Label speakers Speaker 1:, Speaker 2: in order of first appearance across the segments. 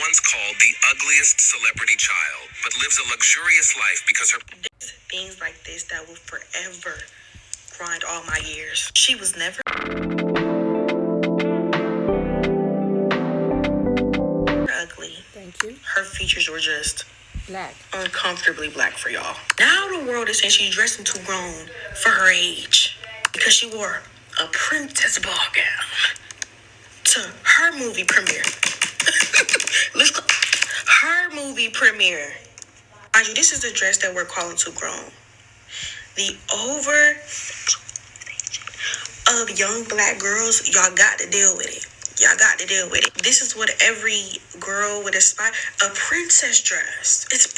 Speaker 1: once called the ugliest celebrity child, but lives a luxurious life because her things like this that will forever grind all my years. She was never ugly.
Speaker 2: Thank you.
Speaker 1: Her features were just
Speaker 2: black.
Speaker 1: Uncomfortably black for y'all. Now the world is saying she's dressing too grown for her age because she wore a princess ball gown to her movie premiere. Let's go. Her movie premiere. Mind you, this is the dress that we're calling too grown. The over of young black girls, y'all got to deal with it. Y'all got to deal with it. This is what every girl would aspire. A princess dress. It's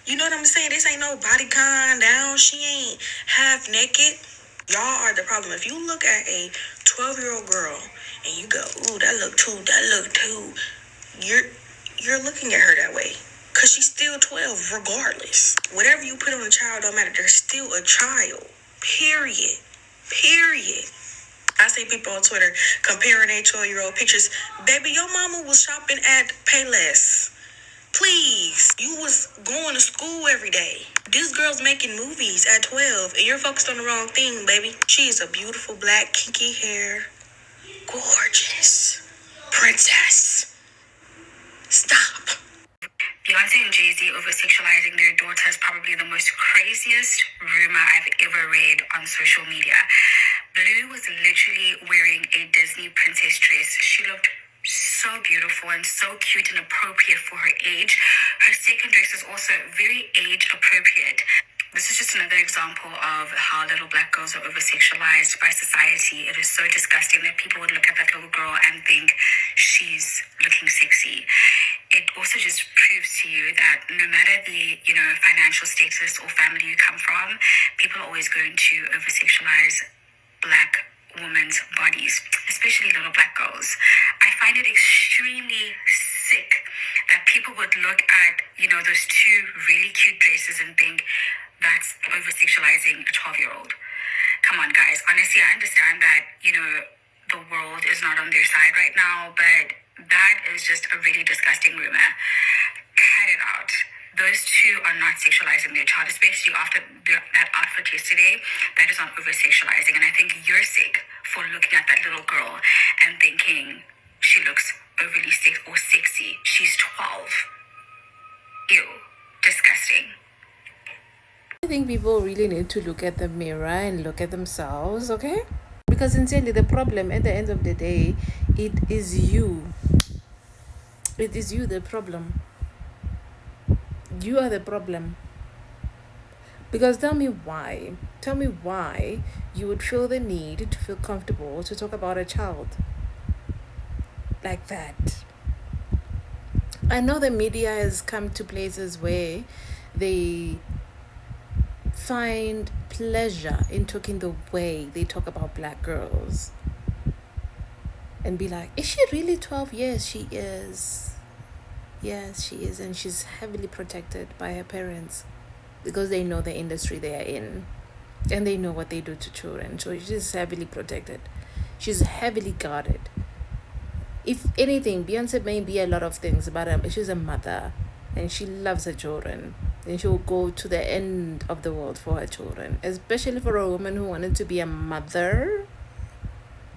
Speaker 1: you know what I'm saying? This ain't no bodycon down. She ain't half naked. Y'all are the problem. If you look at a 12-year-old girl and you go, ooh, that look too, you're looking at her that way. Because she's still 12 regardless. Whatever you put on a child don't matter. They're still a child. Period. I see people on Twitter comparing their 12-year-old pictures. Baby, your mama was shopping at Payless. Please. You was going to school every day. This girl's making movies at 12, and you're focused on the wrong thing, baby. She is a beautiful black, kinky hair, gorgeous princess. Stop. Beyonce and Jay-Z over-sexualizing their daughter is probably the most craziest rumor I've ever read on social media. Blue was literally wearing a Disney princess dress. She looked so beautiful and so cute and appropriate for her age. Her second dress is also very age appropriate. This is just another example of how little black girls are over-sexualized by society. It is so disgusting that people would look at that little girl and think she's looking sexy. It also just proves to you that no matter the, financial status or family you come from, people are always going to over-sexualize black women's bodies, especially little black girls. I find it extremely sick that people would look at, those two really cute dresses and think that's over-sexualizing a 12-year-old. Come on, guys. Honestly, I understand that, the world is not on their side right now, but that is just a really disgusting rumor. Cut it out. Those two are not sexualizing their child, especially after that outfit yesterday. That is not over-sexualizing. And I think you're sick for looking at that little girl and thinking she looks overly sick or sexy. She's 12. Ew. Disgusting.
Speaker 2: I think people really need to look at the mirror and look at themselves, okay? Because sincerely, the problem at the end of the day, it is you. It is you, the problem. You are the problem. Because tell me why you would feel the need to feel comfortable to talk about a child like that. I know the media has come to places where they find pleasure in talking the way they talk about black girls and be like, is she really 12? Yes, she is. Yes, she is. And she's heavily protected by her parents because they know the industry they are in and they know what they do to children. So she's heavily protected. She's heavily guarded. If anything, Beyonce may be a lot of things, but she's a mother and she loves her children. And she will go to the end of the world for her children, especially for a woman who wanted to be a mother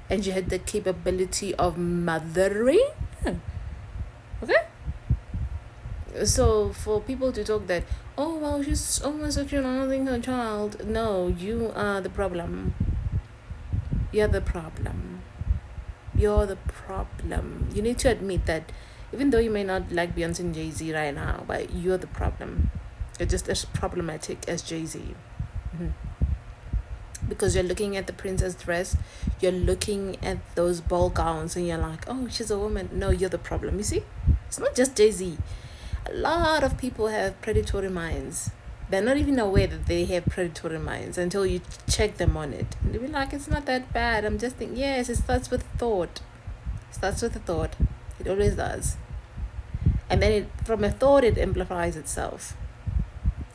Speaker 2: and she had the capability of mothering. Okay? So for people to talk that, oh, well, she's homosexualizing her child. No, you are the problem. You're the problem. You're the problem. You need to admit that even though you may not like Beyonce and Jay-Z right now, but you're the problem. You're just as problematic as Jay-Z. Because you're looking at the princess dress, you're looking at those ball gowns, and you're like, oh, she's a woman. No, you're the problem. You see? It's not just Jay-Z. A lot of people have predatory minds. They're not even aware that they have predatory minds until you check them on it. And they'll be like, it's not that bad. I'm just thinking, yes, it starts with thought. It starts with a thought. It always does. And then from a thought, it amplifies itself.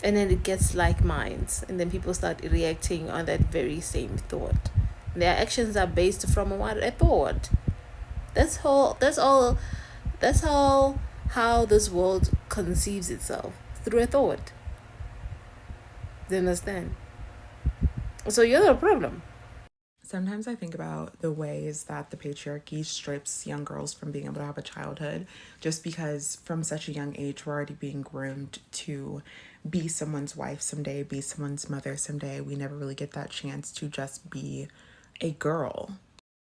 Speaker 2: And then it gets like minds. And then people start reacting on that very same thought. And their actions are based from what a thought. That's all That's how this world conceives itself, through a thought. Do you understand? So you're the problem.
Speaker 3: Sometimes I think about the ways that the patriarchy strips young girls from being able to have a childhood, just because from such a young age we're already being groomed to be someone's wife someday, be someone's mother someday. We never really get that chance to just be a girl.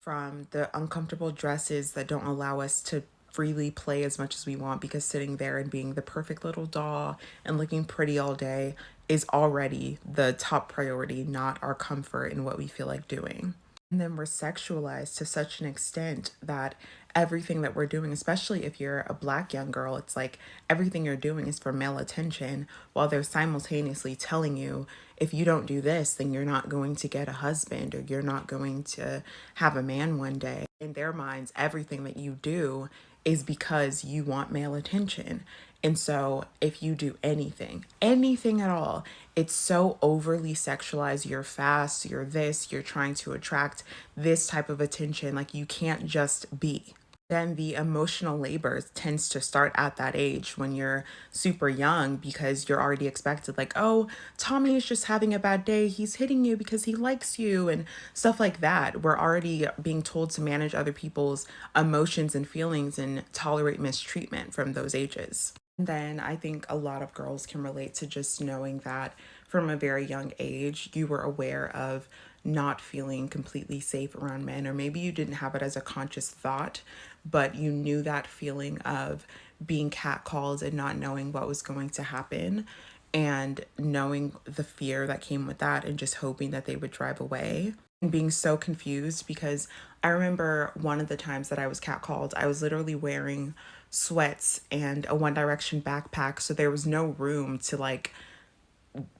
Speaker 3: From the uncomfortable dresses that don't allow us to freely play as much as we want, because sitting there and being the perfect little doll and looking pretty all day is already the top priority, not our comfort and what we feel like doing. And then we're sexualized to such an extent that everything that we're doing, especially if you're a Black young girl, it's like everything you're doing is for male attention, while they're simultaneously telling you if you don't do this, then you're not going to get a husband or you're not going to have a man one day. In their minds, everything that you do is because you want male attention. And so if you do anything at all, it's so overly sexualized. You're fast, you're this, you're trying to attract this type of attention. Like, you can't just be. Then the emotional labor tends to start at that age when you're super young, because you're already expected, like, oh, Tommy is just having a bad day. He's hitting you because he likes you and stuff like that. We're already being told to manage other people's emotions and feelings and tolerate mistreatment from those ages. And then I think a lot of girls can relate to just knowing that from a very young age, you were aware of not feeling completely safe around men, or maybe you didn't have it as a conscious thought, but you knew that feeling of being catcalled and not knowing what was going to happen, and knowing the fear that came with that, and just hoping that they would drive away. And being so confused, because I remember one of the times that I was catcalled, I was literally wearing sweats and a One Direction backpack, so there was no room to like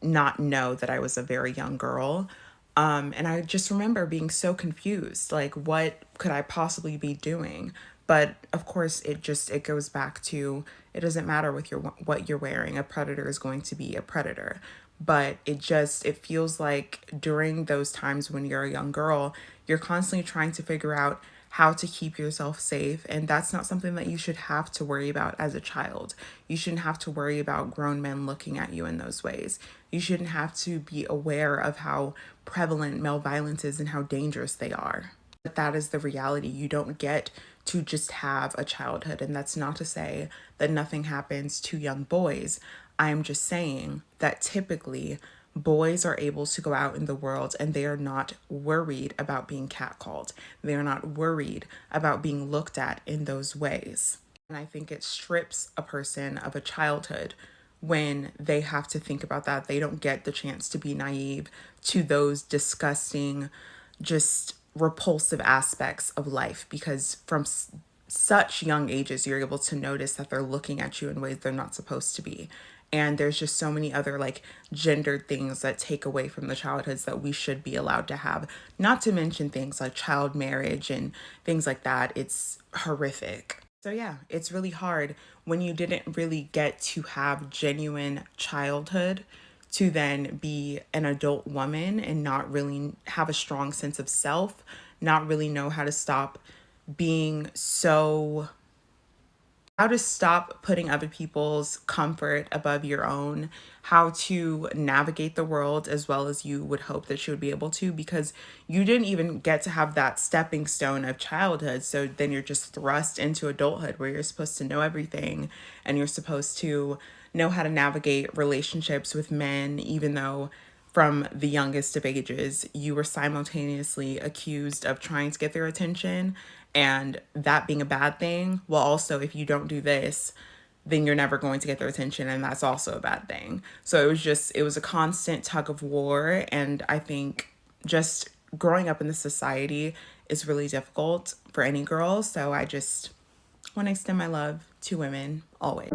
Speaker 3: not know that I was a very young girl. And I just remember being so confused, like, what could I possibly be doing? But of course, it goes back to, it doesn't matter with what you're wearing. A predator is going to be a predator. But it feels like during those times when you're a young girl, you're constantly trying to figure out how to keep yourself safe. And that's not something that you should have to worry about as a child. You shouldn't have to worry about grown men looking at you in those ways. You shouldn't have to be aware of how prevalent male violence is and how dangerous they are. But that is the reality. You don't get to just have a childhood. And that's not to say that nothing happens to young boys. I am just saying that typically boys are able to go out in the world and they are not worried about being catcalled. They are not worried about being looked at in those ways. And I think it strips a person of a childhood when they have to think about that. They don't get the chance to be naive to those disgusting, just repulsive aspects of life, because from such young ages, you're able to notice that they're looking at you in ways they're not supposed to be. And there's just so many other like gendered things that take away from the childhoods that we should be allowed to have. Not to mention things like child marriage and things like that. It's horrific. So yeah, it's really hard when you didn't really get to have genuine childhood to then be an adult woman and not really have a strong sense of self, not really know how to stop being so how to stop putting other people's comfort above your own, how to navigate the world as well as you would hope that you would be able to, because you didn't even get to have that stepping stone of childhood. So then you're just thrust into adulthood where you're supposed to know everything and you're supposed to know how to navigate relationships with men, even though from the youngest of ages, you were simultaneously accused of trying to get their attention and that being a bad thing. Well, also, if you don't do this, then you're never going to get their attention, and that's also a bad thing. So it was a constant tug of war. And I think just growing up in this society is really difficult for any girl. So I just want to extend my love to women always.